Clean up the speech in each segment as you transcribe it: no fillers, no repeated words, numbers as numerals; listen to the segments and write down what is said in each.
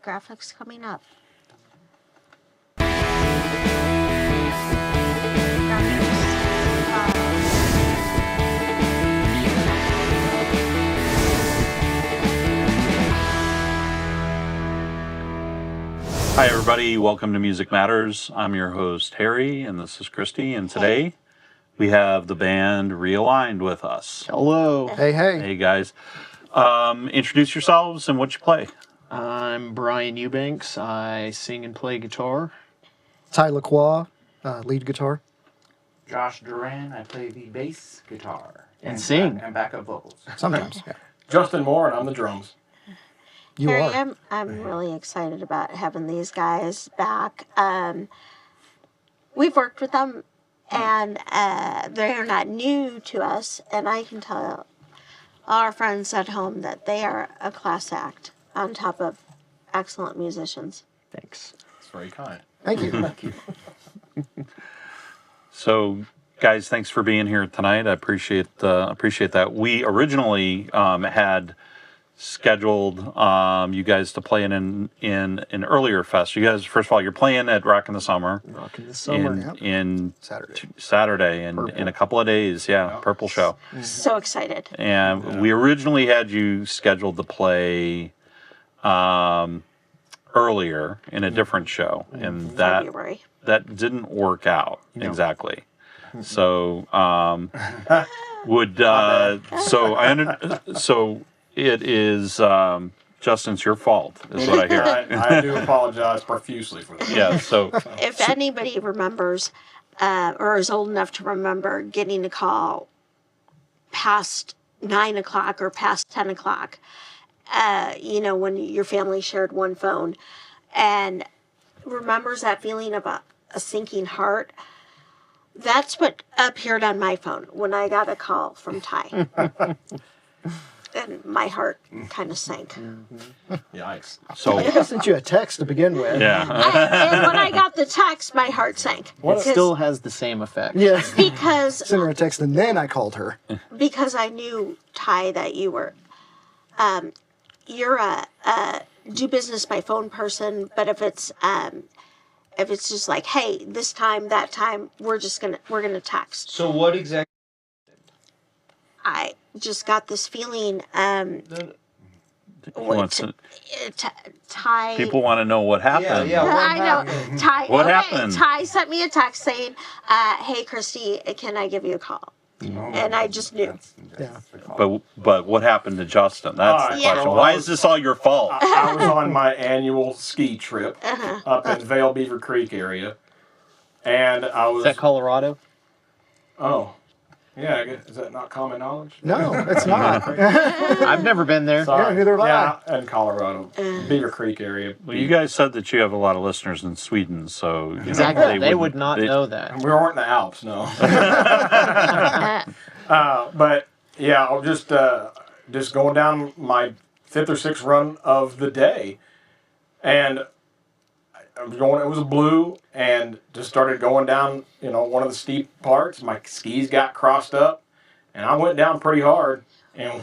graphics coming up. Hi, everybody. Welcome to Music Matters. I'm your host, Harry, and this is Christy. And today we have the band Realigned with us. Hello. Hey. Hey, guys. Introduce yourselves and what you play. I'm Brian Eubanks. I sing and play guitar. Ty Lacroix, lead guitar. Josh Duran, I play the bass guitar. And sing. And backup vocals. Sometimes, yeah. Justin Moore, and I'm the drums. You Harry, are. I'm really excited about having these guys back. We've worked with them, and they're not new to us, and I can tell our friends at home that they are a class act on top of excellent musicians. Thanks. That's very kind. Thank you. Thank you. So, guys, thanks for being here tonight. I appreciate that. We originally had scheduled you guys to play in an earlier fest. You guys, first of all, you're playing at Rock in the Summer. Rock in the Summer. In Saturday. Saturday in a couple of days. Yeah, Purple Show. So excited. And we originally had you scheduled to play earlier in a different show, and February. that didn't work out exactly. So so it is Justin, it's your fault, is what I hear. I do apologize profusely for that. Yeah. So If anybody remembers or is old enough to remember getting a call past 9 o'clock or past 10 o'clock, when your family shared one phone, and remembers that feeling of a sinking heart, that's what appeared on my phone when I got a call from Ty. And my heart kind of sank. Yikes. so I sent you a text to begin with. yeah. And when I got the text, my heart sank. It still has the same effect. Yes. Because Sent her a text and then I called her. because I knew, Ty, that you were you're a do business by phone person, but if it's just like, hey, this time, that time, we're gonna text. So what exactly? I just got this feeling. Ty. People want to know what happened. Yeah. I know. happened? Ty. What okay, happened? Ty sent me a text saying, "Hey, Christy, can I give you a call?" And I just knew. Yeah. But what happened to Justin? That's the Yeah. question. Why is this all your fault? I was on my annual ski trip up in Vail Beaver Creek area, and I was. Is that Colorado? Oh, yeah. I guess, is that not common knowledge? No, it's not. I've never been there. Sorry. Yeah, neither have I. Yeah, in Colorado, Beaver Creek area. Well, you guys said that you have a lot of listeners in Sweden, so Exactly. They would wouldn't- not know that. We weren't in the Alps, no. But yeah, I was just going down my fifth or sixth run of the day, and I was going. It was blue, and just started going down. One of the steep parts. My skis got crossed up, and I went down pretty hard. And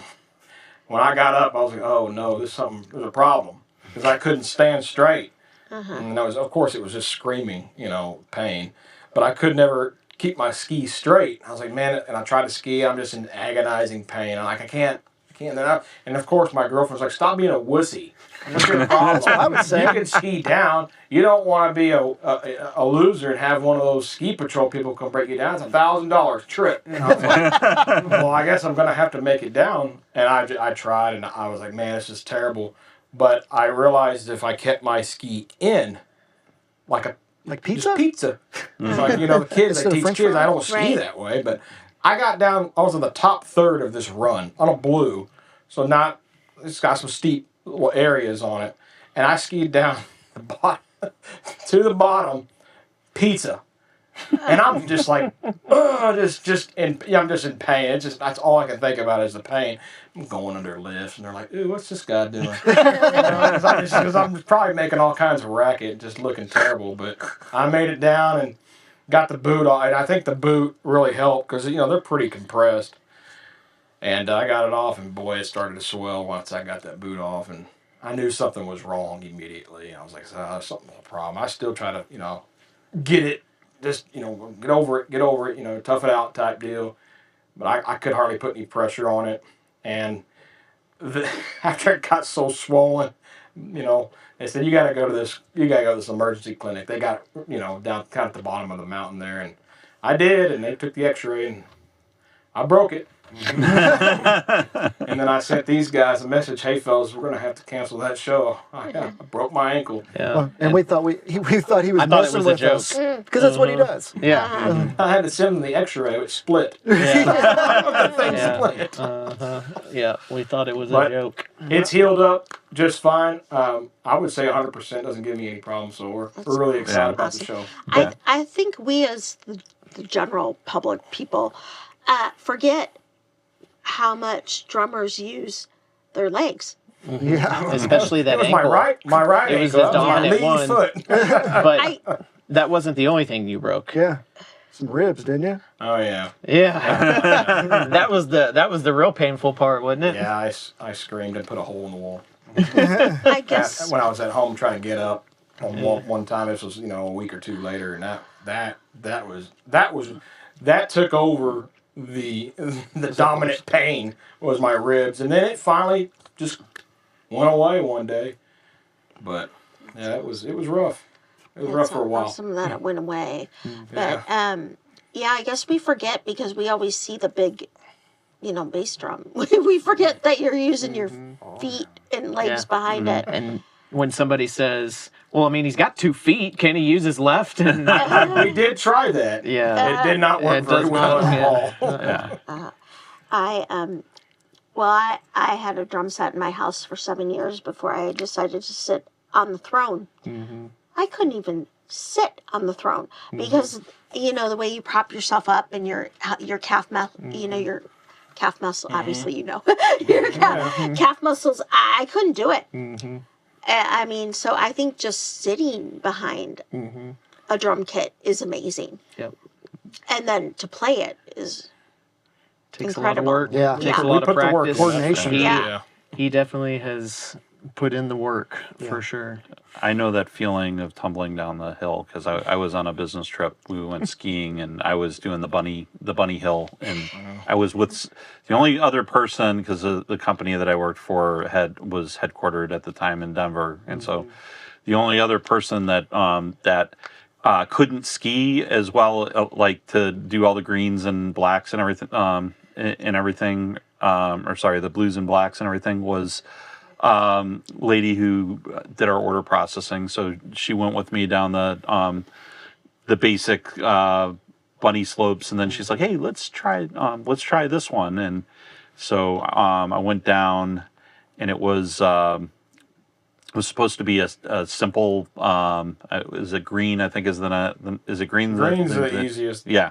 when I got up, I was like, "Oh no, there's a problem," because I couldn't stand straight. And of course, it was just screaming, pain. But I could never keep my skis straight. I was like, man, and I tried to ski. I'm just in agonizing pain. I'm like, I can't. And of course, my girlfriend was like, stop being a wussy. What's your problem? I would say. You can ski down. You don't want to be a loser and have one of those ski patrol people come break you down. It's $1,000 trip. And I was like, well, I guess I'm going to have to make it down. And I tried, and I was like, man, this is terrible. But I realized if I kept my ski in, like pizza? just pizza. It's like, the kids, Instead they of teach French kids, fries? I don't ski Right. that way. But I got down, I was in the top third of this run on a blue. So it's got some steep little areas on it. And I skied down the bottom, to the bottom, pizza. And I'm just like, I'm just in pain. That's all I can think about is the pain. I'm going under lifts, and they're like, "Ooh, what's this guy doing?" Because I'm probably making all kinds of racket, just looking terrible. But I made it down and got the boot off, and I think the boot really helped because they're pretty compressed. And I got it off, and boy, it started to swell once I got that boot off, and I knew something was wrong immediately. I was like, something's a problem. I still try to, get it, just, get over it, tough it out type deal. But I could hardly put any pressure on it. And after it got so swollen, they said, you got to go to this emergency clinic. They got, down kind of at the bottom of the mountain there. And I did, and they took the x-ray, and I broke it. And then I sent these guys a message, hey fellas, we're going to have to cancel that show. I broke my ankle. Yeah. Well, and we thought he thought he was I thought it messing was a with joke. us because that's what he does. Yeah. I had to send them the x-ray. It split. Yeah. The thing Yeah. split. Yeah. We thought it was But a joke. It's healed up just fine. I would say 100% doesn't give me any problems, so we're really excited about the show. I think we as the general public people forget how much drummers use their legs. Yeah. Especially that It was ankle. my right It was ankle. his That was my dominant lead one. foot. But that wasn't the only thing you broke. Yeah. Some ribs, didn't you? Oh yeah. Yeah. that was the real painful part, wasn't it? Yeah, I screamed and put a hole in the wall. I guess When I was at home trying to get up, one time this was a week or two later, and that took over the dominant pain was my ribs, and then it finally just went away one day. But yeah, it was rough. It was rough for a while. awesome that it went away. Yeah. But I guess we forget because we always see the big, bass drum. We forget that you're using your feet and legs behind it. And when somebody says, well, I mean, he's got 2 feet, can he use his left? And We did try that. yeah. It did not work It very does well not, at all. Yeah. I had a drum set in my house for 7 years before I decided to sit on the throne. I couldn't even sit on the throne because the way you prop yourself up and your calf muscle, your calf muscle. Obviously, your calf muscles. I couldn't do it. I mean, so I think just sitting behind a drum kit is amazing. Yep. And then to play it is Takes incredible. a lot of work. Yeah. Takes a We lot of put the work practice. in. Coordination. Yeah. He definitely has put in the work for sure. I know that feeling of tumbling down the hill because I was on a business trip. We went skiing and I was doing the bunny hill, and I was with the only other person because the company that I worked for was headquartered at the time in Denver, and so the only other person that couldn't ski as well, like to do all the greens and blacks and everything, the blues and blacks and everything was. Lady who did our order processing, so she went with me down the basic bunny slopes, and then she's like, "Hey, let's try this one." And so I went down, and it was supposed to be a simple. Is it green? I think is it green? Green's the easiest. Yeah.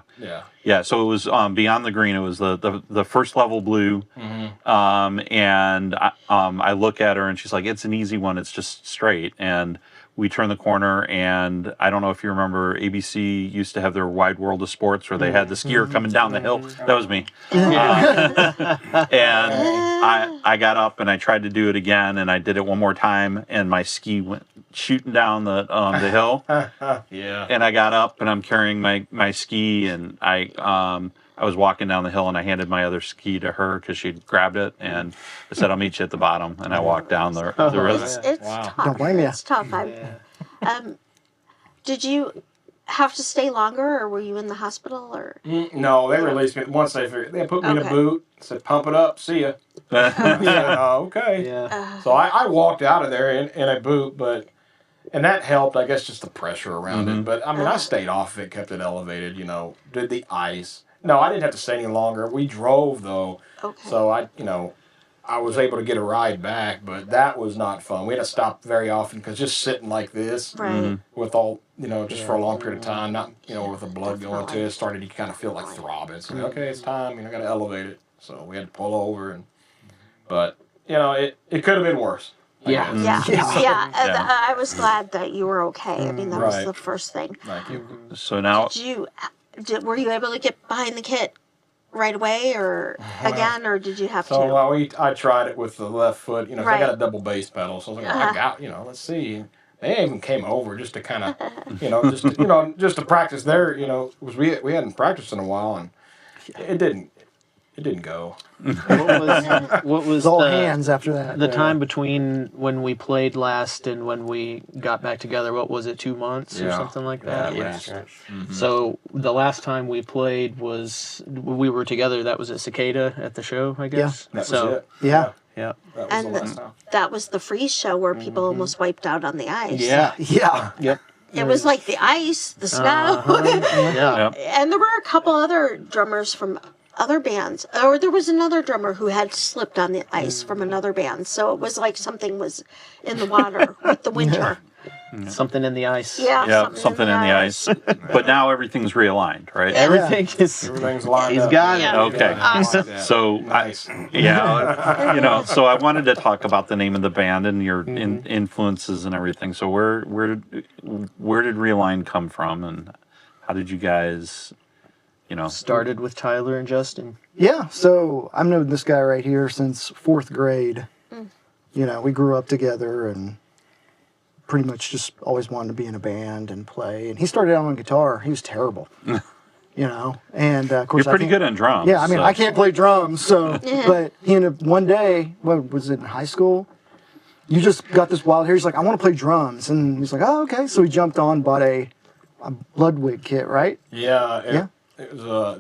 Yeah, so it was beyond the green. It was the first level blue, and I look at her and she's like, "It's an easy one. It's just straight." And we turn the corner, and I don't know if you remember, ABC used to have their Wide World of Sports where they had the skier coming down the hill. That was me. And I got up and I tried to do it again, and I did it one more time, and my ski went shooting down the hill. Yeah. And I got up and I'm carrying my ski, and I was walking down the hill, and I handed my other ski to her because she'd grabbed it, and I said, "I'll meet you at the bottom." And I walked down the river. it's Wow. tough. Don't blame ya. It's tough. Did you have to stay longer, or were you in the hospital, or? No, they released me once they put me in a Okay. boot. Said, "Pump it up, see ya." I said, "Oh, okay." Yeah. So I walked out of there in a boot, and that helped, I guess, just the pressure around it. But I mean, I stayed off of it, kept it elevated, did the ice. No, I didn't have to stay any longer. We drove though, Okay. so I was able to get a ride back, but that was not fun. We had to stop very often because just sitting like this Right. with all, just for a long period of time, not, with the blood going to it, started to kind of feel like throbbing. So, okay, it's time, I got to elevate it. So we had to pull over, but, it could have been worse. I Yeah. guess. Yeah. I was glad that you were okay. I mean, that was Right. the first thing. Thank you. So now, Were you able to get behind the kit right away, or again, or did you have So to? I tried it with the left foot, 'cause I got Right. a double bass pedal, so I was like, Uh-huh. I got, let's see. They even came over just to kind of, just to practice there, 'cause we hadn't practiced in a while, and it didn't go. What was It's all the, hands after that. the time between when we played last and when we got back together? What was it, 2 months or Yeah. something like Yeah, that? at least. So the last time we played we were together. That was at Cicada at the show, I guess. That so, was it. Yeah. Yeah. That was And the last time. that was the freeze show where people almost wiped out on the ice. Yeah. Yeah. Yep. It was like the ice, the snow. Yeah. Yep. And there were a couple other drummers from other bands. Or there was another drummer who had slipped on the ice from another band. So it was like something was in the water with the winter. Something in the ice. Yeah, Yeah, something in the ice. But now everything's realigned, right? Everything is. Everything's lined He's up. got it. Yeah. Okay. Awesome. So Nice. so I wanted to talk about the name of the band and your influences and everything. So where did Realigned come from, and how did you guys, Started with Tyler and Justin. Yeah, so I've known this guy right here since 4th grade. We grew up together and pretty much just always wanted to be in a band and play. And he started out on guitar. He was terrible, And of course, You're pretty good on drums. Yeah, I mean, so- I can't play drums, so. But he ended up one day. What was it, in high school? You just got this wild hair. He's like, I want to play drums, and he's like, oh, okay. So he jumped on, bought a Ludwig kit, right? Yeah. It was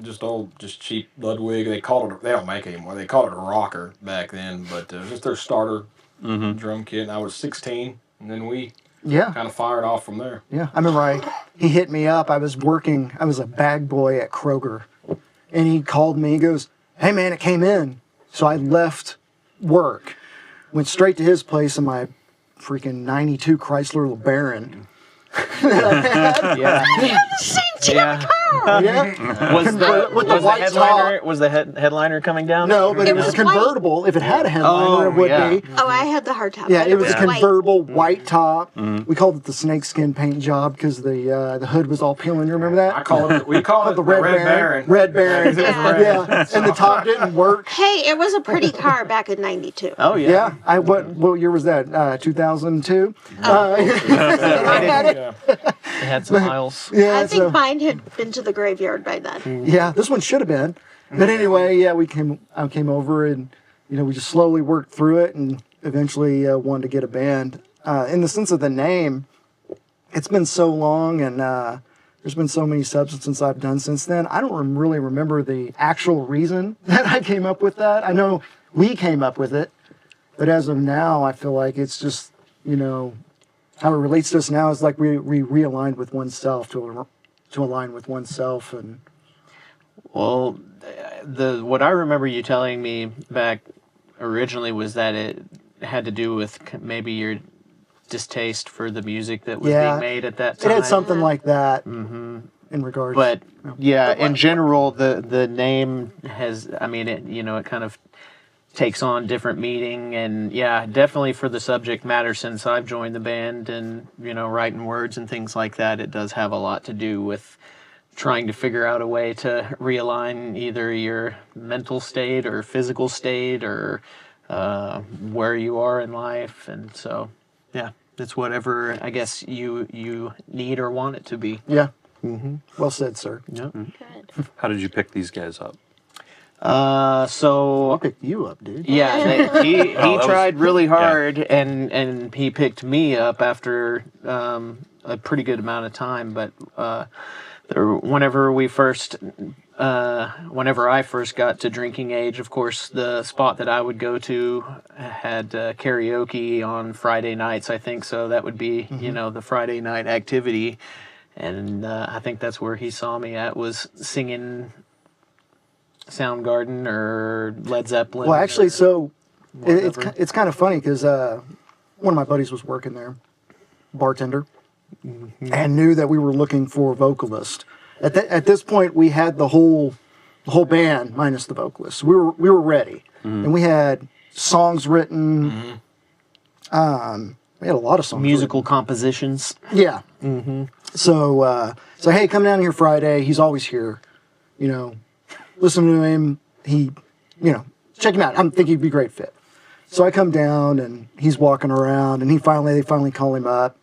just cheap Ludwig. They don't make it anymore. They called it a rocker back then, but it was just their starter drum kit. And I was 16, and then we Yeah. kind of fired off from there. Yeah, I remember he hit me up. I was a bag boy at Kroger, and he called me. He goes, hey, man, it came in. So I left work, went straight to his place in my freaking 92 Chrysler LeBaron. Yeah. Same damn Yeah. car. Yeah. Was the With the white headliner top. was the headliner coming down? No, but it was a was convertible. If it had a headliner, Oh, it would yeah. be. Oh, I had the hard top. Yeah, but it was a white. convertible white top. We called it the snakeskin paint job because the hood was all peeling. You remember that? We call it the Red Baron. Red Baron. Yeah, and the top didn't work. Hey, it was a pretty car back in '92. Oh yeah. Yeah, what year was that? 2002. Yeah. They had some miles. Yeah, I think so- mine had been to the graveyard by then. yeah, this one should have been. But anyway, yeah, I came over and we just slowly worked through it and eventually wanted to get a band. In the sense of the name, it's been so long and there's been so many substances I've done since then. I don't really remember the actual reason that I came up with that. I know we came up with it, but as of now, I feel like it's just, how it relates to us now is like we realigned with oneself to align with oneself. And Well, what I remember you telling me back originally was that it had to do with maybe your distaste for the music that was Yeah, being made at that it time. had something like that in regards. But yeah, in general, the name has. I mean, it kind of takes on different meaning, and yeah, definitely for the subject matter. Since I've joined the band, and writing words and things like that, it does have a lot to do with trying to figure out a way to realign either your mental state or physical state or where you are in life, and so yeah, it's whatever I guess you need or want it to be. yeah. Well said, sir. Yeah. Good. How did you pick these guys up? So I picked you up, dude. yeah, he that was- tried really hard, and he picked me up after a pretty good amount of time. But whenever I first got to drinking age, of course, the spot that I would go to had karaoke on Friday nights, I think. So that would be, the Friday night activity. And I think that's where he saw me at, was singing Soundgarden or Led Zeppelin. Well, actually, or so whatever. it's kind of funny because one of my buddies was working there, bartender, and knew that we were looking for a vocalist. At this point, we had the whole band minus the vocalist. We were ready, and we had songs written. We had a lot of songs. musical compositions. Yeah. So hey, come down here Friday. He's always here. listen to him. He, check him out. I think he'd be a great fit. So I come down and he's walking around, and they finally call him up,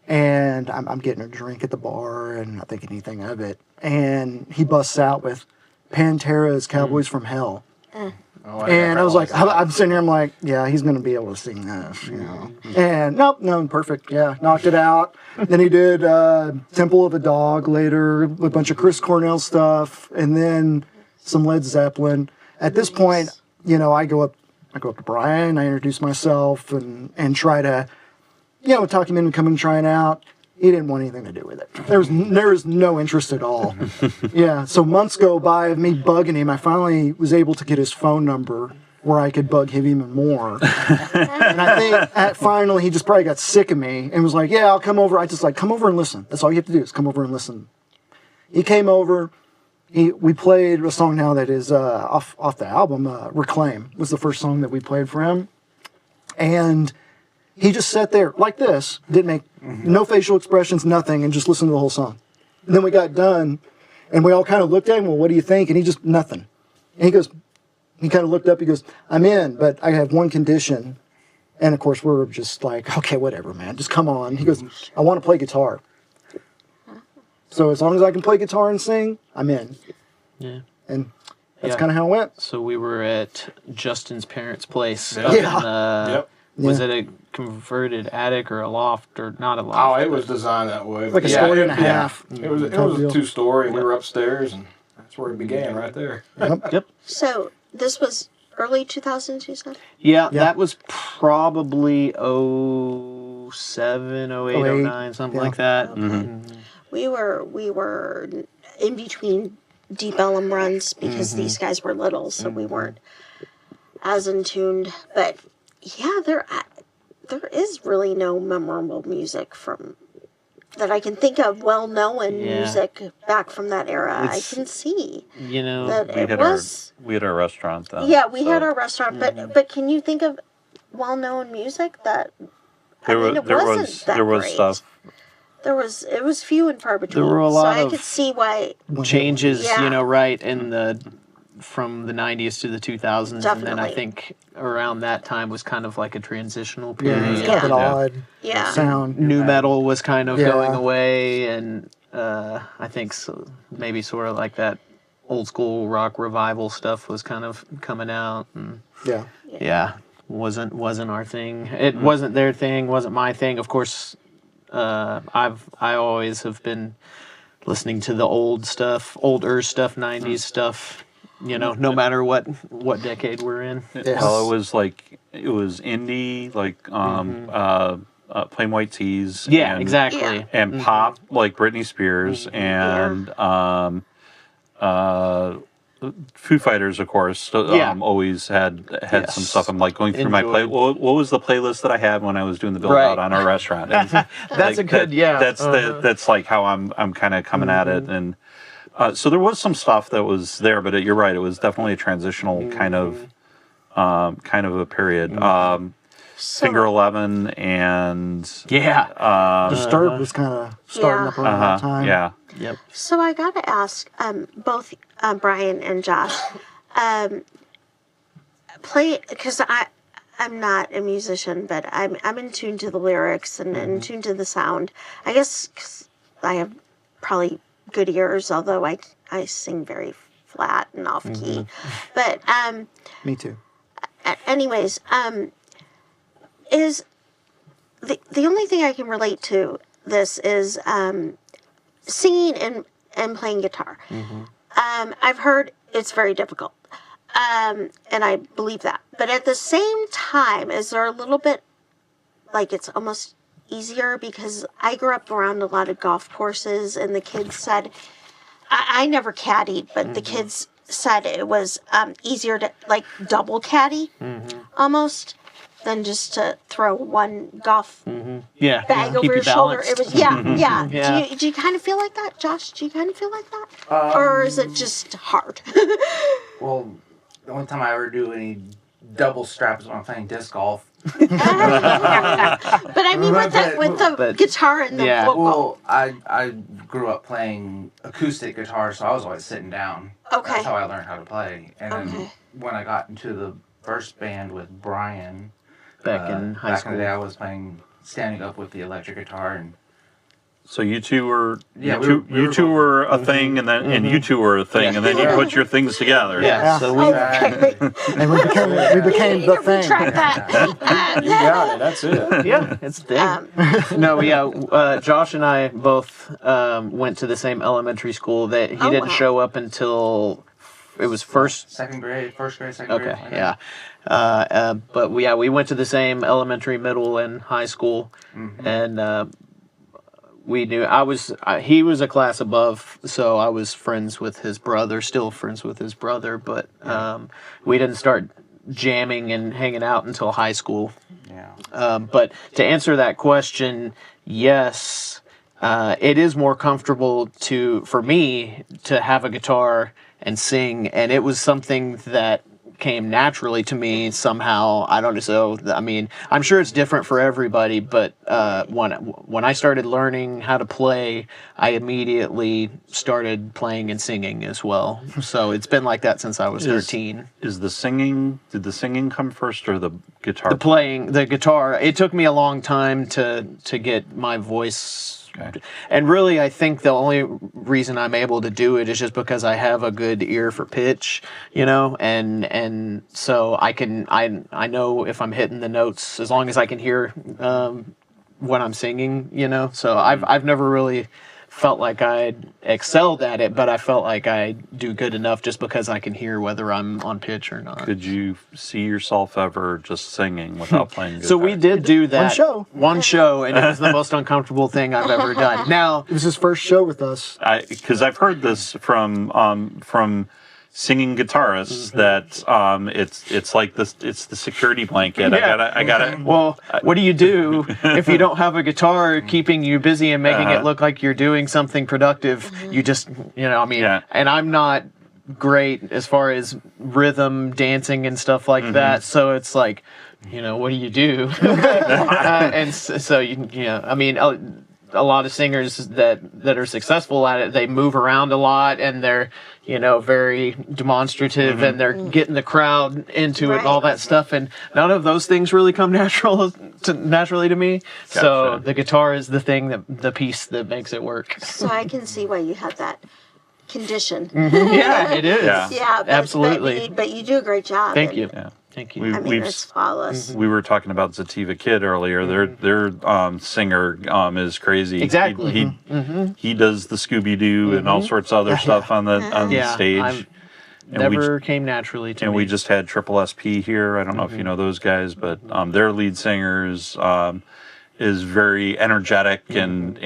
and I'm getting a drink at the bar and not thinking anything of it. And he busts out with Pantera's Cowboys from Hell. Oh, And I was like, I'm sitting here, I'm like, yeah, he's going to be able to sing this, And nope, no, perfect. Yeah, knocked it out. Then he did Temple of a Dog later, with a bunch of Chris Cornell stuff, and then some Led Zeppelin. At this point, I go up to Brian, I introduce myself and try to, talk him into coming and trying out. He didn't want anything to do with it. There was no interest at all. Yeah, so months go by of me bugging him. I finally was able to get his phone number where I could bug him even more. And I think finally he just probably got sick of me and was like, yeah, I'll come over. I just come over and listen. That's all you have to do is come over and listen. He came over. We played a song now that is off the album. Reclaim was the first song that we played for him. And he just sat there like this, didn't make no facial expressions, nothing, and just listened to the whole song. And then we got done, and we all kind of looked at him, well, what do you think? And he just, nothing. And he kind of looked up, he goes, I'm in, but I have one condition. And of course, we're just like, okay, whatever, man, just come on. He goes, I want to play guitar. So as long as I can play guitar and sing, I'm in. Yeah. And that's kind of how it went. So we were at Justin's parents' place. Yeah. Up in, Yep. Was Yeah. it a converted attic or a loft or not a Oh, loft? it was designed that way. Like a story and a half. It was a deal. 2-story, and we were upstairs, and that's where it began, right there. Yep. So this was early 2000s, you said? Yeah, Yeah. that was probably 07, 08, 08, 09, something yeah. like that. We were in between Deep Ellum runs because these guys were little, so we weren't as in tuned. But yeah, there is really no memorable music from that I can think of. Well-known Yeah. music back from that era. It's- I can see You know, that We it had was. we had our restaurant then. Yeah, we had so our restaurant, but can you think of well-known music that? there I mean, was it wasn't that there was great. stuff. It was few and far between. There were a lot so I of could see why. changes, Yeah. right in from the 90s to the 2000s. And then I Definitely. think around that time was kind of like a transitional Yeah, period. it's kind of an Yeah. odd Yeah. sound. New metal was kind of Yeah. going away, and I think maybe sort of like that old school rock revival stuff was kind of coming out. And Yeah. yeah, wasn't our thing. It wasn't their thing, wasn't my thing. Of course, I always have been listening to the older stuff, 90s stuff. No matter what decade we're in. Yes. Well, it was indie, like plain white teas. Yeah, and, exactly. Yeah. And pop, like Britney Spears, and Foo Fighters, of course. Yeah. Always had Yes. some stuff. I'm like going through my play. Enjoyed. What was the playlist that I had when I was doing the build Right. out on our restaurant? And, That's a good, yeah. That's like how I'm kind of coming at it, and so there was some stuff that was there, but you're right. It was definitely a transitional kind of a period. So, Finger 11 and Yeah. Disturbed was kind of starting Yeah. up around that time. yeah. Yep. So I gotta ask, both Brian and Josh, play because I'm not a musician, but I'm in tune to the lyrics and in tune to the sound. I guess 'cause I have probably good ears, although I sing very flat and off key. But Me too. anyways, is the only thing I can relate to this is singing and playing guitar. I've heard it's very difficult, and I believe that. But at the same time, is there a little bit like it's almost easier because I grew up around a lot of golf courses, and the kids said I never caddied, but the kids said it was easier to like double caddy almost than just to throw one golf Yeah. bag Keep over you your shoulder. balanced. It was yeah. Yeah. Do you kind of feel like that, Josh? Do you kind of feel like that, or is it just hard? Well, the only time I ever do any double strap is when I'm playing disc golf. But I mean, with the guitar and the yeah. vocal. Well, I grew up playing acoustic guitar, so I was always sitting down. Okay. That's how I learned how to play. And then Okay. when I got into the first band with Brian, Back in high back school. in the day, I was playing standing up with the electric guitar, and So you two were Yeah, you two were a thing, and then and you two were a thing, and then you put your things together. Yeah. So we. Okay. And we became the thing. Track that. You got it. That's it. Yeah, it's big. No, yeah. Josh and I both went to the same elementary school. That he Oh, didn't wow. show up until it was first. second grade, first grade, second Okay, grade. yeah. But we went to the same elementary, middle, and high school, and we knew he was a class above, so I was friends with his brother, still friends with his brother, but we didn't start jamming and hanging out until high school. Yeah. But to answer that question, yes, it is more comfortable for me to have a guitar and sing, and it was something that came naturally to me somehow. I don't know. So I mean, I'm sure it's different for everybody, but when I started learning how to play, I immediately started playing and singing as well. So it's been like that since I was 13. Did the singing come first or the guitar? The guitar, it took me a long time to get my voice. Okay. And really, I think the only reason I'm able to do it is just because I have a good ear for pitch, and so I know if I'm hitting the notes as long as I can hear when I'm singing, So I've never really felt like I excelled at it, but I felt like I do good enough just because I can hear whether I'm on pitch or not. Could you see yourself ever just singing without playing guitar? So we did do that One show. and it was the most uncomfortable thing I've ever done. Now, It was his first show with us. Because I've heard this from singing guitarists that it's like this. It's the security blanket. Yeah. I gotta. well, what do you do if you don't have a guitar keeping you busy and making it look like you're doing something productive? You just, Yeah. and I'm not great as far as rhythm, dancing, and stuff like that. So it's like, what do you do? And so a lot of singers that are successful at it, they move around a lot and they're, very demonstrative and they're getting the crowd into it and all that stuff. And none of those things really come naturally to me. Gotcha. So the guitar is the piece that makes it work. So I can see why you have that condition. Yeah, it is. Yeah. Yeah, Absolutely. But you do a great job. Thank and, you. Yeah. Thank you. I mean, it's flawless. We were talking about Sativa Kid earlier. Their singer is crazy. Exactly. He does the Scooby Doo and all sorts of other stuff on the stage. Never came naturally to me. And we just had Triple SP here. I don't know if you know those guys, but their lead singer is very energetic but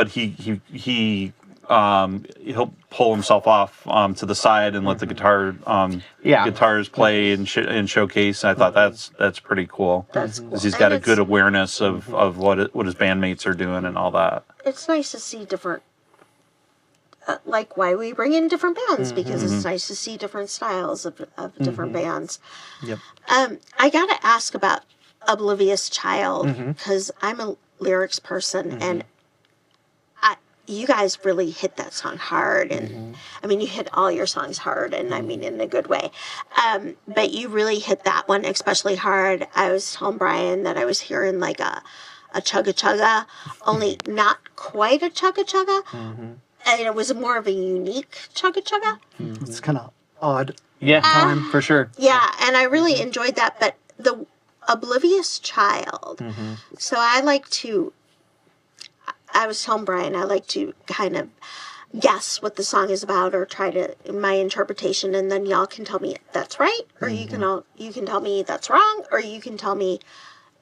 he'll pull himself off to the side and let the guitars play and showcase. And I thought that's pretty cool. That's cool. 'Cause he's got And a good awareness of what his bandmates are doing and all that. It's nice to see different, like why we bring in different bands, because it's nice to see different styles of different bands. Yep. I got to ask about Oblivious Child, because I'm a lyrics person, and you guys really hit that song hard, and I mean, you hit all your songs hard, and I mean in a good way. But you really hit that one especially hard. I was telling Brian that I was hearing like a chugga chugga, only not quite a chugga chugga, and it was more of a unique chugga chugga. It's kind of odd. Yeah, for sure. Yeah, and I really enjoyed that. But the Oblivious Child. So I was telling Brian, I like to kind of guess what the song is about or try to, my interpretation, and then y'all can tell me that's right, or you can tell me that's wrong, or you can tell me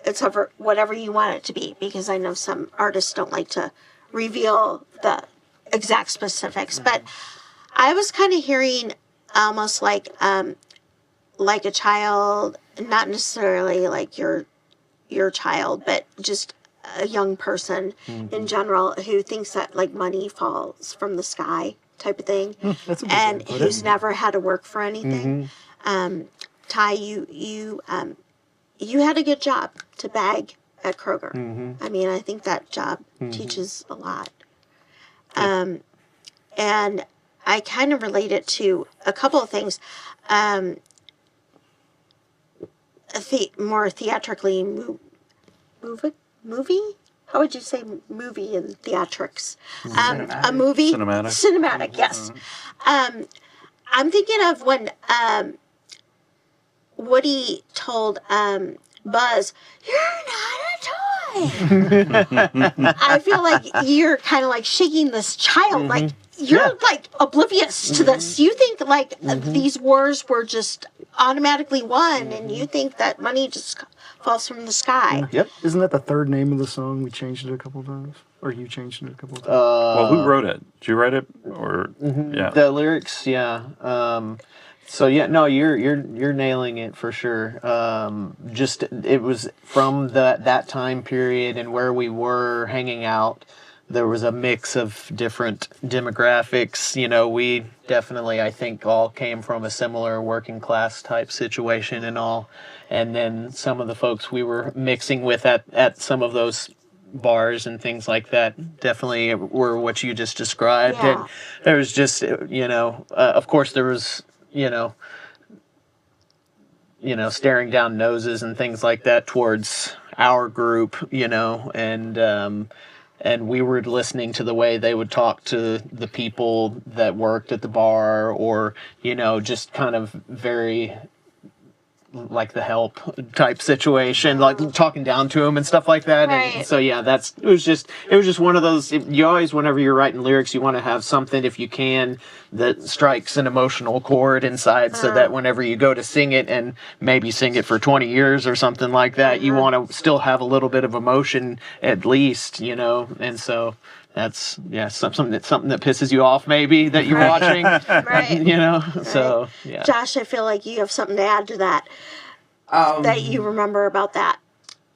it's whatever you want it to be, because I know some artists don't like to reveal the exact specifics. But I was kind of hearing almost like a child, not necessarily like your child, but just a young person in general who thinks that like money falls from the sky type of thing, That's a good way and to put who's it. never had to work for anything. Ty, you you had a good job to bag at Kroger. I mean, I think that job teaches a lot. And I kind of relate it to a couple of things. More theatrically, movie? How would you say movie in theatrics? A movie? Cinematic. Cinematic, yes. I'm thinking of when Woody told Buzz, "You're not a toy." I feel like you're kind of like shaking this child, like you're like oblivious to this. You think like these wars were just automatically won, and you think that money just falls from the sky. Yep. Isn't that the third name of the song? We changed it a couple of times, or you changed it a couple of times. Well, who wrote it? Did you write it, or yeah? The lyrics, yeah. So yeah, no, you're nailing it for sure. Just it was from that time period and where we were hanging out. There was a mix of different demographics. You know, we definitely, I think, all came from a similar working class type situation and all. And then some of the folks we were mixing with at some of those bars and things like that definitely were what you just described. Yeah. And there was just, of course there was, staring down noses and things like that towards our group, and we were listening to the way they would talk to the people that worked at the bar, or, just kind of very like the help type situation, like talking down to them and stuff like that. Right. And so yeah, it was just one of those. You always, whenever you're writing lyrics, you want to have something, if you can, that strikes an emotional chord inside, so that whenever you go to sing it, and maybe sing it for 20 years or something like that, you want to still have a little bit of emotion at least, and so that's something that pisses you off, maybe, that you're watching. Right. So yeah. Josh, I feel like you have something to add to that. That you remember about that.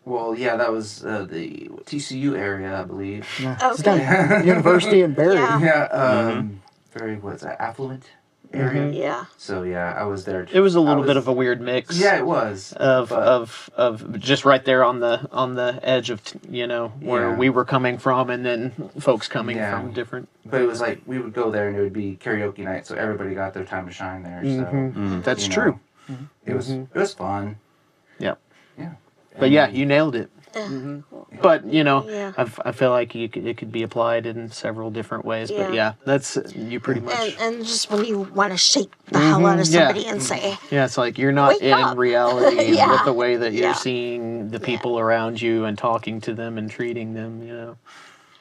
Well, yeah, that was the TCU area, I believe. Yeah. It's Okay. down University in Barrie. Yeah. Yeah, very, what's that, affluent area? Yeah. So yeah, I was there. It was a little bit of a weird mix. Yeah, it was. Of just right there on the edge of where we were coming from, and then folks coming from different. But it was like we would go there and it would be karaoke night, so everybody got their time to shine there. So That's true. It was fun. Yep. Yeah. But yeah, you nailed it. But Yeah. I feel like it could be applied in several different ways. But Yeah. that's you pretty much. And just when you want to shake the hell out of somebody and say, Yeah, it's like you're not Wake in up. reality Yeah. with the way that you're Yeah. seeing the people around you and talking to them and treating them.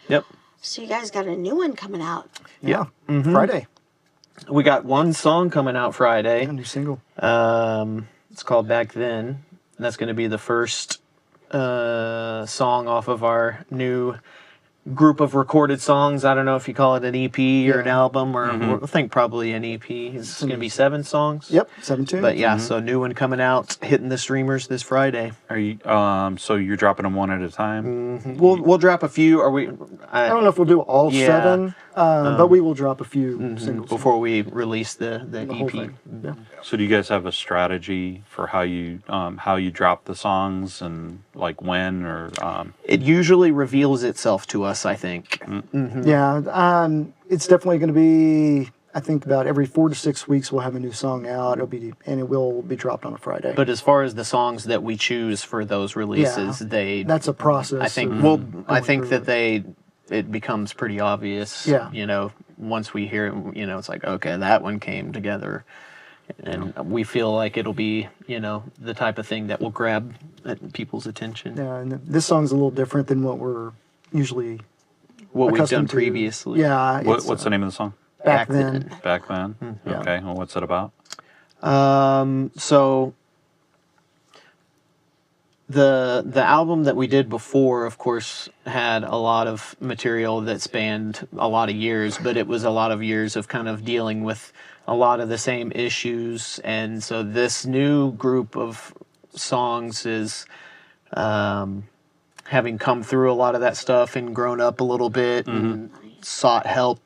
Yep. so you guys got a new one coming out. Yeah. Friday. We got one song coming out Friday. A new single. It's called Back Then. And that's going to be the first song off of our new group of recorded songs. I don't know if you call it an EP or an album, or I think probably an EP. It's going to be 7 songs. Yep. 17. But yeah, so new one coming out, hitting the streamers this Friday. Are you so you're dropping them one at a time? We'll drop a few. I don't know if we'll do all Yeah. 7, but we will drop a few singles. before we release the whole EP. thing. Yeah. So do you guys have a strategy for how you drop the songs, and like when, or It usually reveals itself to us, I think. Yeah, it's definitely going to be. I think about every 4 to 6 weeks we'll have a new song out. It will be dropped on a Friday. But as far as the songs that we choose for those releases, that's a process. I think of going through that it becomes pretty obvious. Yeah. Once we hear it, it's like, okay, that one came together, and we feel like it'll be, the type of thing that will grab people's attention. Yeah, and this song's a little different than what we're usually What we've done accustomed to. previously. Yeah. what's the name of the song? Back then? Back Then. Yeah. Okay. Well, what's it about? So the album that we did before, of course, had a lot of material that spanned a lot of years, but it was a lot of years of kind of dealing with a lot of the same issues. And so this new group of songs is having come through a lot of that stuff and grown up a little bit and sought help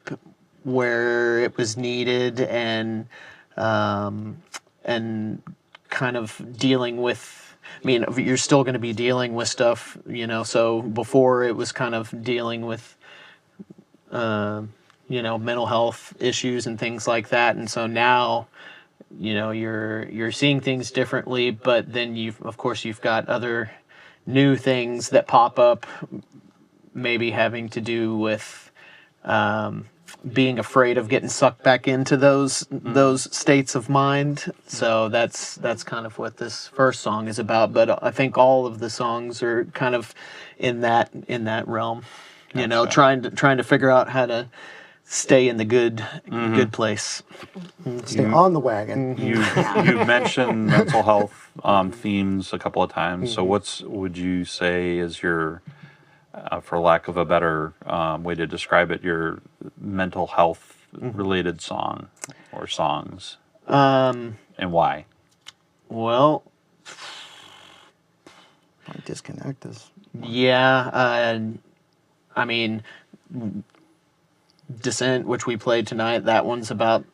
where it was needed, and kind of dealing with I mean, you're still going to be dealing with stuff, so before it was kind of dealing with, mental health issues and things like that. And so now, you're seeing things differently, but then you've got other new things that pop up, maybe having to do with, being afraid of getting sucked back into those states of mind. So that's kind of what this first song is about. But I think all of the songs are kind of in that realm. Trying to figure out how to stay in the good place. Stay on the wagon. You've mentioned mental health themes a couple of times. So what would you say is your, for lack of a better way to describe it, your mental health related song or songs, and why? Well, Disconnect us. yeah, I mean, Descent, which we played tonight, that one's about,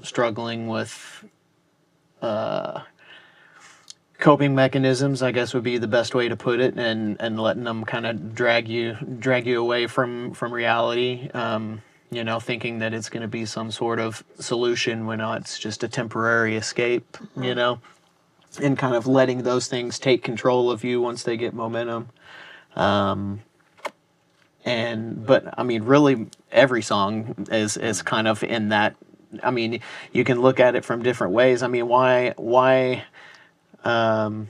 struggling with coping mechanisms, I guess would be the best way to put it, and letting them kind of drag you away from reality, thinking that it's going to be some sort of solution when it's just a temporary escape, and kind of letting those things take control of you once they get momentum. But I mean, really, every song is kind of in that. I mean, you can look at it from different ways. I mean, why am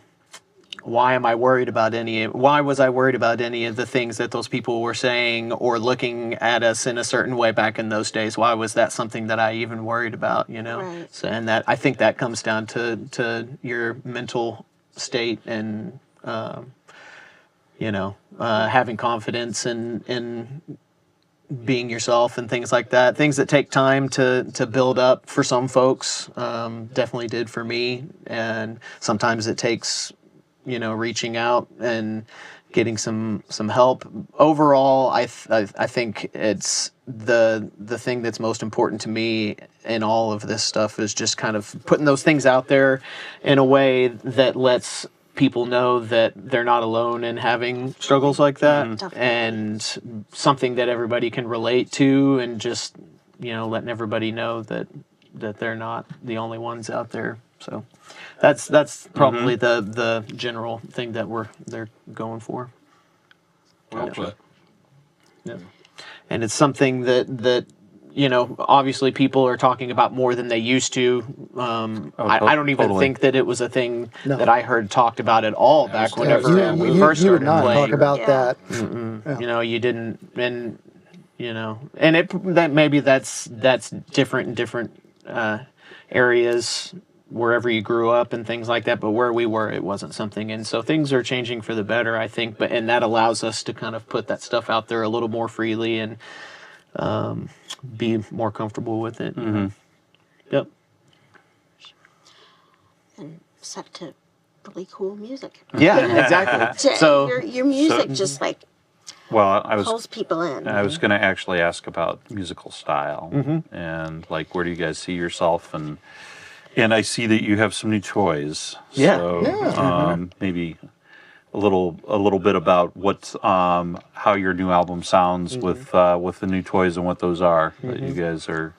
I worried about why was I worried about any of the things that those people were saying or looking at us in a certain way back in those days? Why was that something that I even worried about, Right. So, and that, I think that comes down to your mental state and, having confidence in being yourself and things like that. Things that take time to build up for some folks, definitely did for me. And sometimes it takes, reaching out and getting some help. Overall, I think it's the thing that's most important to me in all of this stuff is just kind of putting those things out there in a way that lets people know that they're not alone in having struggles like that, and something that everybody can relate to, and just letting everybody know that they're not the only ones out there. So that's probably the general thing that they're going for. Well put. Yeah. And it's something that obviously people are talking about more than they used to. I don't even think that it was a thing that I heard talked about at all back whenever we first you would started not playing. talk about that. You didn't, and that maybe that's different in different areas wherever you grew up and things like that. But where we were, it wasn't something, and so things are changing for the better, I think. And that allows us to kind of put that stuff out there a little more freely and be more comfortable with it. Yep. And set to really cool music. Yeah, exactly. So your music just like Well, pulls people in. I was going to actually ask about musical style and like where do you guys see yourself, and I see that you have some new toys. Yeah. So maybe a little bit about what how your new album sounds with the new toys and what those are that you guys are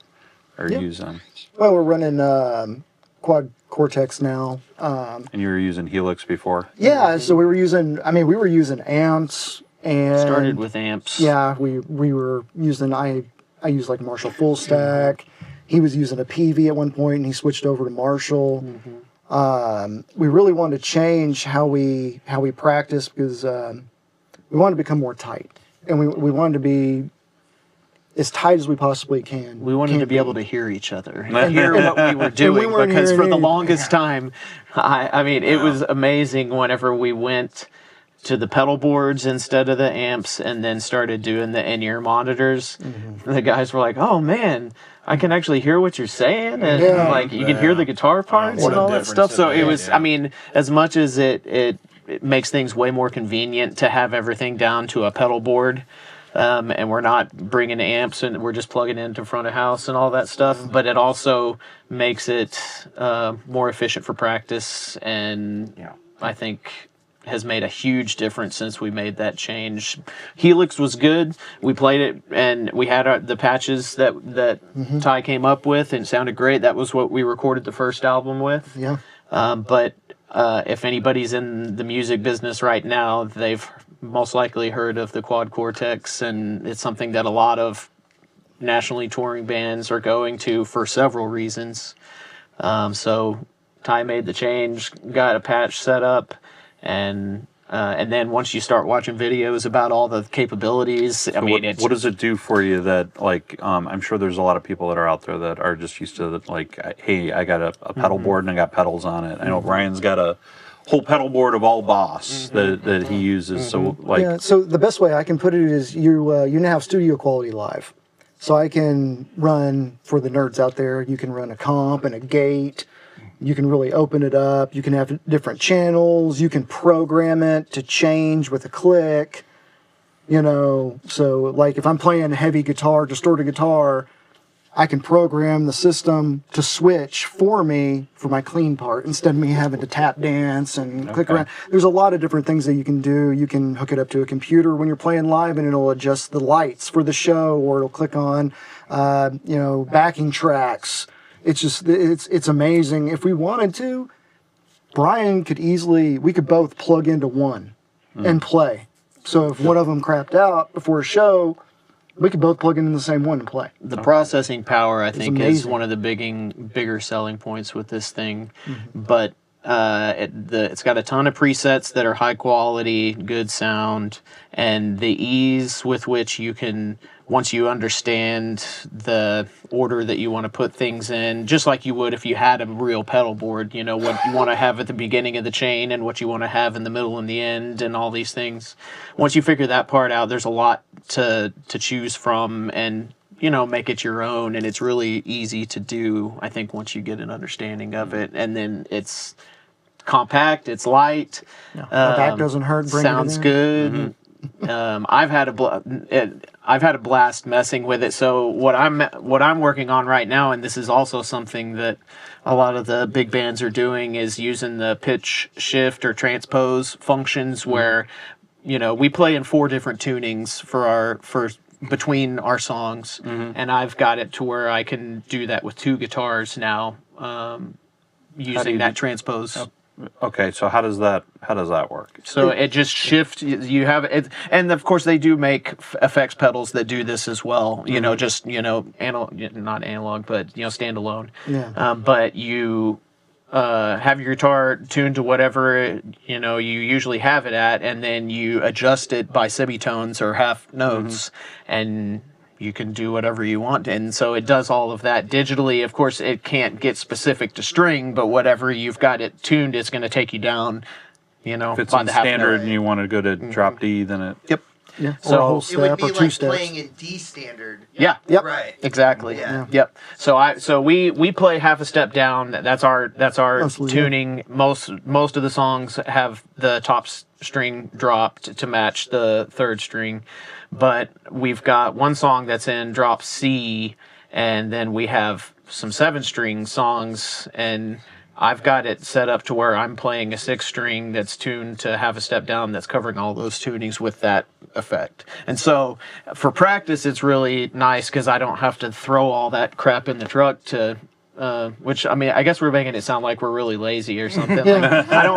using. Well, we're running Quad Cortex now. And you were using Helix before? Yeah, so we were using amps and started with amps. Yeah, we were using I used like Marshall Full Stack. He was using a PV at one point and he switched over to Marshall. We really wanted to change how we practice because we wanted to become more tight, and we wanted to be as tight as we possibly can. We wanted to be able to hear each other and hear what we were doing, because for the longest time, I mean, it was amazing whenever we went to the pedal boards instead of the amps and then started doing the in-ear monitors. The guys were like, oh man, I can actually hear what you're saying, and like you can hear the guitar parts and all that stuff. So it was, I mean, as much as it makes things way more convenient to have everything down to a pedal board, and we're not bringing amps and we're just plugging into front of house and all that stuff. But it also makes it more efficient for practice, and I think has made a huge difference since we made that change. Helix was good. We played it, and we had the patches that Ty came up with, and it sounded great. That was what we recorded the first album with. Yeah. But if anybody's in the music business right now, they've most likely heard of the Quad Cortex, and it's something that a lot of nationally touring bands are going to for several reasons. So Ty made the change, got a patch set up, and then once you start watching videos about all the capabilities, I mean, what does it do for you that, like, I'm sure there's a lot of people that are out there that are just used to, like, hey, I got a pedal board and I got pedals on it. I know Ryan's got a whole pedal board of all Boss that he uses. So, like, Yeah, so the best way I can put it is you now have studio quality live. So I can run, for the nerds out there, you can run a comp and a gate. You can really open it up. You can have different channels. You can program it to change with a click. So like if I'm playing heavy guitar, distorted guitar, I can program the system to switch for me for my clean part instead of me having to tap dance and click around. There's a lot of different things that you can do. You can hook it up to a computer when you're playing live, and it'll adjust the lights for the show, or it'll click on, backing tracks. It's just, it's amazing. If we wanted to, Brian we could both plug into one and play. So if one of them crapped out before a show, we could both plug into the same one and play. The processing power, I think, is amazing. one of the bigger selling points with this thing. But it's got a ton of presets that are high quality, good sound, and the ease with which you can, once you understand the order that you want to put things in, just like you would if you had a real pedal board, what you want to have at the beginning of the chain and what you want to have in the middle and the end and all these things. Once you figure that part out, there's a lot to choose from and, make it your own. And it's really easy to do, I think, once you get an understanding of it. And then it's compact, it's light. My back doesn't hurt. Sounds good. I've had a blast messing with it. So what I'm working on right now, and this is also something that a lot of the big bands are doing, is using the pitch shift or transpose functions where, we play in 4 different tunings for between our songs, and I've got it to where I can do that with 2 guitars now, using that transpose. okay, so how does that work? So it just shifts. You have it, and of course they do make effects pedals that do this as well. Just not analog, but standalone. Yeah. But you have your guitar tuned to whatever you usually have it at, and then you adjust it by semitones or half notes, and you can do whatever you want. And so it does all of that digitally. Of course, it can't get specific to string, but whatever you've got it tuned, it's going to take you down, If it's by in the half standard note. and you want to go to drop D, then it... Yep. Yeah. So or a whole It step would be or 2 like steps. playing in D standard. Yeah. Yep. Right. Exactly. Yeah. Yep. So we play half a step down. That's our Mostly, yeah. tuning. Most of the songs have the top string dropped to match the 3rd string, but we've got one song that's in drop C, and then we have some 7-string songs, and I've got it set up to where I'm playing a 6-string that's tuned to half a step down that's covering all those tunings with that effect. And so for practice, it's really nice because I don't have to throw all that crap in the truck to... which, I mean, I guess we're making it sound like we're really lazy or something. Like, I don't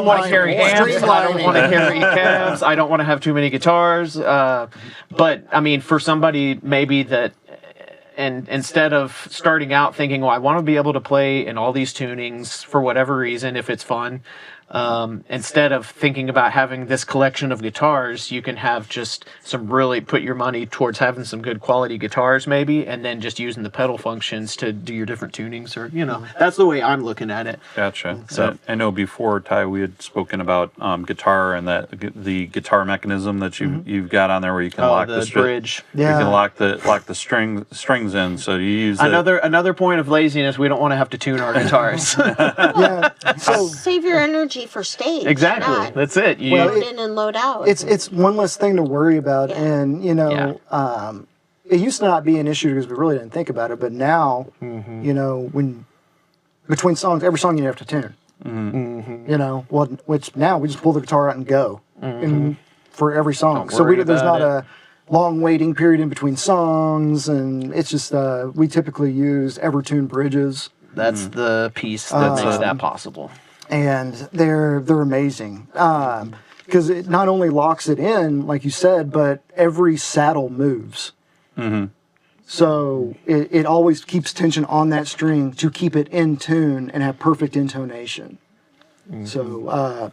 want to carry amps. I don't want to carry cabs. I don't want to have too many guitars. But, I mean, for somebody maybe that... And instead of starting out thinking, well, I want to be able to play in all these tunings for whatever reason, if it's fun, instead of thinking about having this collection of guitars, you can have just put your money towards having some good quality guitars maybe, and then just using the pedal functions to do your different tunings, or, that's the way I'm looking at it. Gotcha. So I know before, Ty, we had spoken about guitar and the guitar mechanism that you've got on there where you can lock the string. bridge. Yeah. You can lock the strings in, so you use Another point of laziness, we don't want to have to tune our guitars. Yeah. So Save your energy energy for stage. Exactly. not That's it. You, Well, load in and load out. It's one less thing to worry about, Yeah. and it used to not be an issue because we really didn't think about it, but now, when between songs, every song you have to tune. Which now we just pull the guitar out and go, and for every song. Don't So worry there's about not a long waiting period in between songs, and it's just we typically use Evertune bridges, that's the piece that makes that possible. and they're amazing because it not only locks it in, like you said, but every saddle moves. So it always keeps tension on that string to keep it in tune and have perfect intonation. So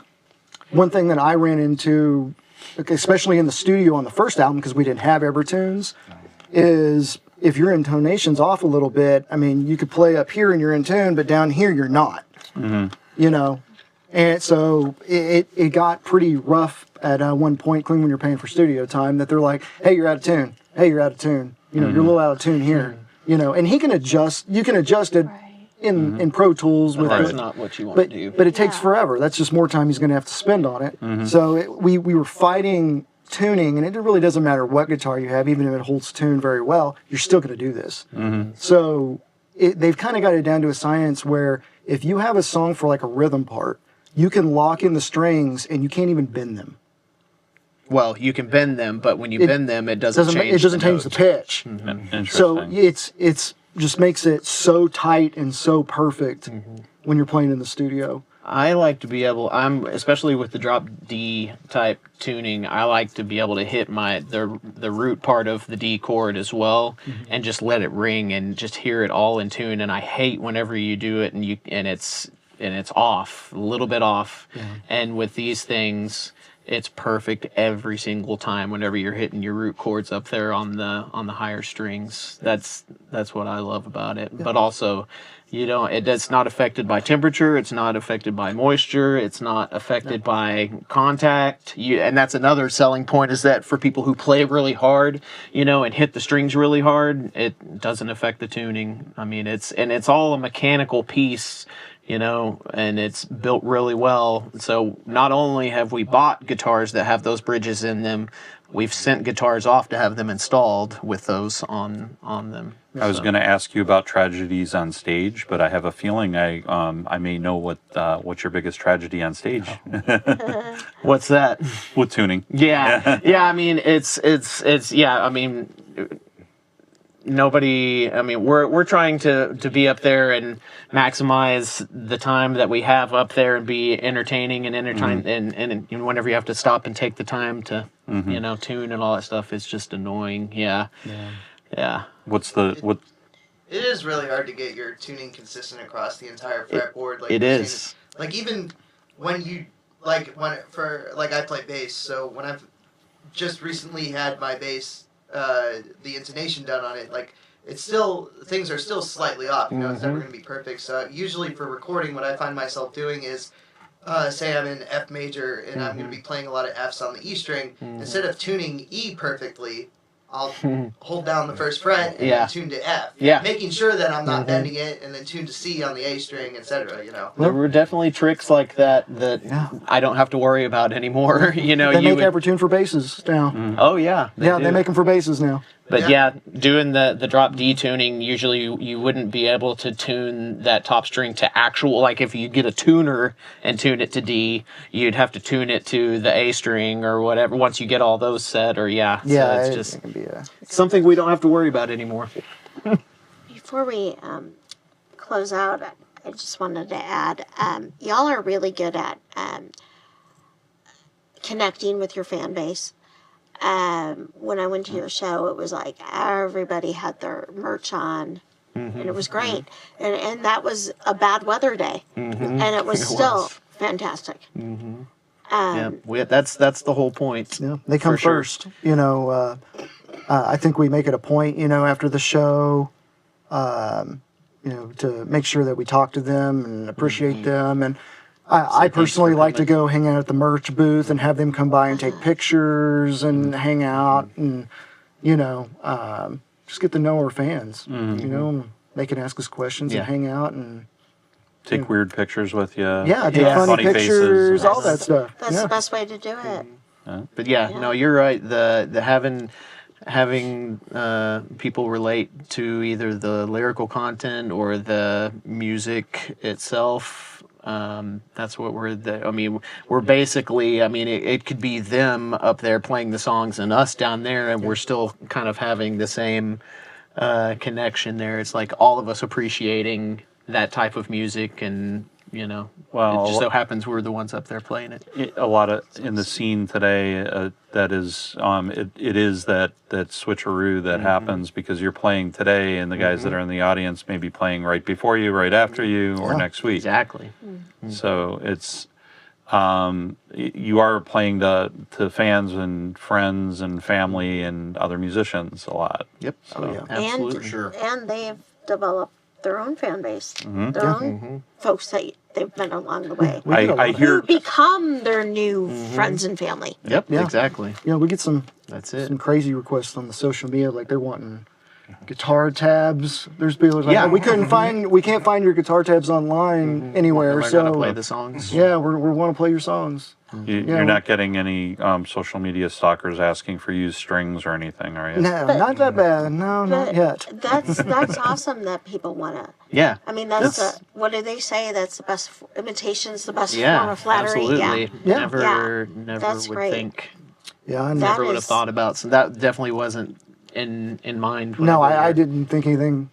one thing that I ran into, especially in the studio on the first album, because we didn't have Evertunes, is if your intonation's off a little bit, I mean, you could play up here and you're in tune, but down here you're not. And so it got pretty rough at one point, including when you're paying for studio time, that they're like, hey, you're out of tune. Hey, you're out of tune. You're a little out of tune here. And he can adjust. You can adjust it in Pro Tools with That's it, not what you want to do. but it takes forever. That's just more time he's going to have to spend on it. So we were fighting tuning, and it really doesn't matter what guitar you have, even if it holds tune very well, you're still going to do this. So they've kind of got it down to a science where if you have a song for like a rhythm part, you can lock in the strings and you can't even bend them. Well, you can bend them, but when you bend them, it doesn't change. It doesn't change the pitch. Interesting. So it's just makes it so tight and so perfect when you're playing in the studio. I like to be able. Especially with the drop D type tuning. I like to be able to hit the root part of the D chord as well, and just let it ring and just hear it all in tune. And I hate whenever you do it and it's off, a little bit off. And with these things, it's perfect every single time whenever you're hitting your root chords up there on the higher strings. That's what I love about it. But also, it's not affected by temperature, it's not affected by moisture, it's not affected by contact. And that's another selling point, is that for people who play really hard, and hit the strings really hard, it doesn't affect the tuning. I mean, it's all a mechanical piece, and it's built really well. So not only have we bought guitars that have those bridges in them, we've sent guitars off to have them installed with those on them. I was going to ask you about tragedies on stage, but I have a feeling I may know what's your biggest tragedy on stage. What's that? With tuning. Yeah. I mean, it's I mean, nobody. I mean, we're trying to be up there and maximize the time that we have up there and be entertaining and and whenever you have to stop and take the time to tune and all that stuff, it's just annoying. Yeah. What? It is really hard to get your tuning consistent across the entire fretboard. Like it is. Like even when you I play bass, so when I've just recently had my bass, the intonation done on it, like things are still slightly off. It's never going to be perfect. So usually for recording, what I find myself doing is, say I'm in F major and I'm going to be playing a lot of Fs on the E string. Instead of tuning E perfectly, I'll hold down the first fret and then tune to F. Yeah. Making sure that I'm not bending it, and then tune to C on the A string, etc. There were definitely tricks like that I don't have to worry about anymore. They make Evertune for basses now. Oh yeah. They make them for basses now. But doing the drop D tuning, usually you wouldn't be able to tune that top string to actual, like if you get a tuner and tune it to D, you'd have to tune it to the A string or whatever once you get all those set, or so it's just something we don't have to worry about anymore. Before we close out, I just wanted to add, y'all are really good at connecting with your fan base. When I went to your show, it was like everybody had their merch on, and it was great. And that was a bad weather day, and it was still fantastic. That's the whole point. Yeah, they come first. I think we make it a point, after the show, to make sure that we talk to them and appreciate them. And I personally like to go hang out at the merch booth and have them come by and take pictures and hang out and, just get to know our fans. They can ask us questions and hang out. And take weird pictures with you. Yeah, take Yeah. funny pictures, all that That's- stuff. That's Yeah. the best way to do it. But yeah, Yeah. no, you're right. The having people relate to either the lyrical content or the music itself. That's what I mean, we're basically. I mean, it could be them up there playing the songs and us down there, and we're still kind of having the same connection there. It's like all of us appreciating that type of music, and Well, it just so happens we're the ones up there playing it. A lot of in the scene today, that is, it is that switcheroo that happens because you're playing today, and the guys that are in the audience may be playing right before you, right after you, or Yeah. next week. Exactly. So it's you are playing to fans and friends and family and other musicians a lot. Yep. Oh, yeah. Absolutely. And they've developed their own fan base, Mm-hmm. their own folks that they've met along the way. We get a I lot. hear Who become their new friends and family. Yep. Yeah. Exactly. We get some That's it. crazy requests on the social media, like they're wanting guitar tabs. There's people like, Yeah. "Oh, we can't find your guitar tabs online anywhere." Learn how So to play the songs. yeah, we want to play your songs. you're not getting any social media stalkers asking for used strings or anything, are you? No, not that bad. No, not But yet. that's awesome that people want to. Yeah. I mean, that's what do they say? That's the best imitation's the best form Yeah. of flattery. Absolutely. Yeah. Never That's would great. think. Yeah, I That know. Never would have is- thought about. So that definitely wasn't in mind. No, whenever I you're- didn't think anything.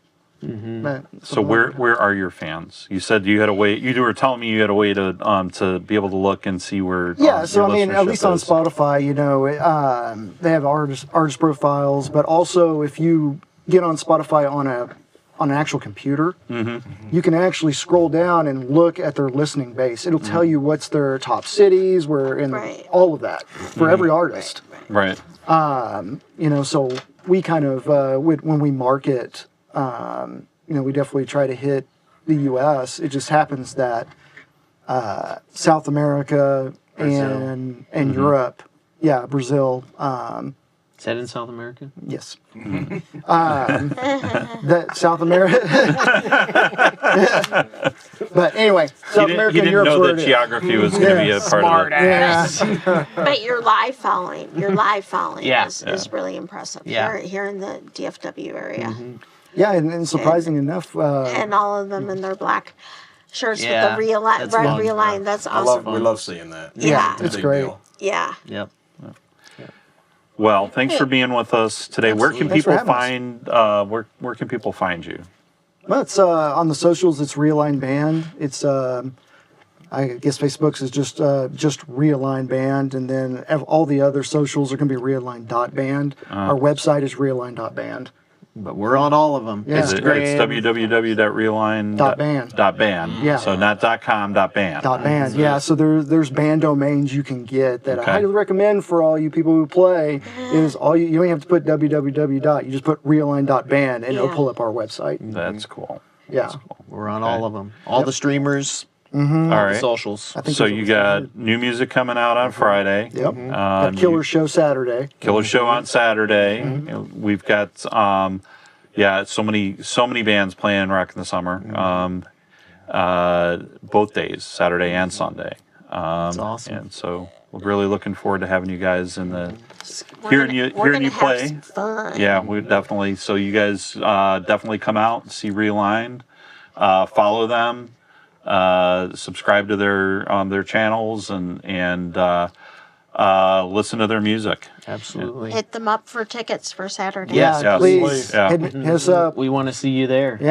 So where are your fans? You said you had a way. You were telling me you had a way to be able to look and see where. Yeah, so your I mean, at listenership least on is. Spotify, they have artist profiles, but also if you get on Spotify on an actual computer, you can actually scroll down and look at their listening base. It'll tell you what's their top cities, where in Right. all of that for every artist. Right. So we kind of when we market, we definitely try to hit the U.S. It just happens that South America and Europe, Brazil, Is that in South America? yes, that South America. But anyway, South America He and didn't Europe's know where that it is. geography was going to be a part of it. Yeah, But your live following Yeah. is really impressive. Yeah. Here in the DFW area. yeah, and surprising enough, And all of them in their black shirts Yeah, with the that's fun. realigned. That's I love. awesome. We love seeing that. Yeah. it's Big great. deal. Yeah. Yep. Well, thanks for being with us today. Where can Thanks for people having find? Where can people find you? Well, it's on the socials. It's Realigned Band. It's I guess Facebook's is just Realigned Band, and then all the other socials are going to be Realigned.band. Our website is Realigned.band. But we're on all of them. Yeah. It's www.realigned.band. .band. Yeah. So not .com, .band. .band. Yeah. So there's band domains you can get that Okay. I highly recommend for all you people who play. Is all you don't even have to put www. You just put Realigned.band and it'll Yeah. pull up our website. That's cool. Yeah. We're on all of them. All the streamers, All the right. socials. I think So that's you what got new music coming out on Friday. Yep. Got Killer Show Saturday. Killer Show on Saturday. You know, we've got so many bands playing Rock in the Summer. Both days, Saturday and Sunday. That's awesome. And so we're really looking forward to having you guys in the We're hearing gonna you have play. some fun. Yeah, we definitely. So you guys definitely come out and see Realigned. Follow them. Subscribe to their channels and listen to their music. Absolutely. Hit them up for tickets for Saturday. Yes, Yeah, yes, please. please. Yeah. Hit us up. We want to see you there. Yeah.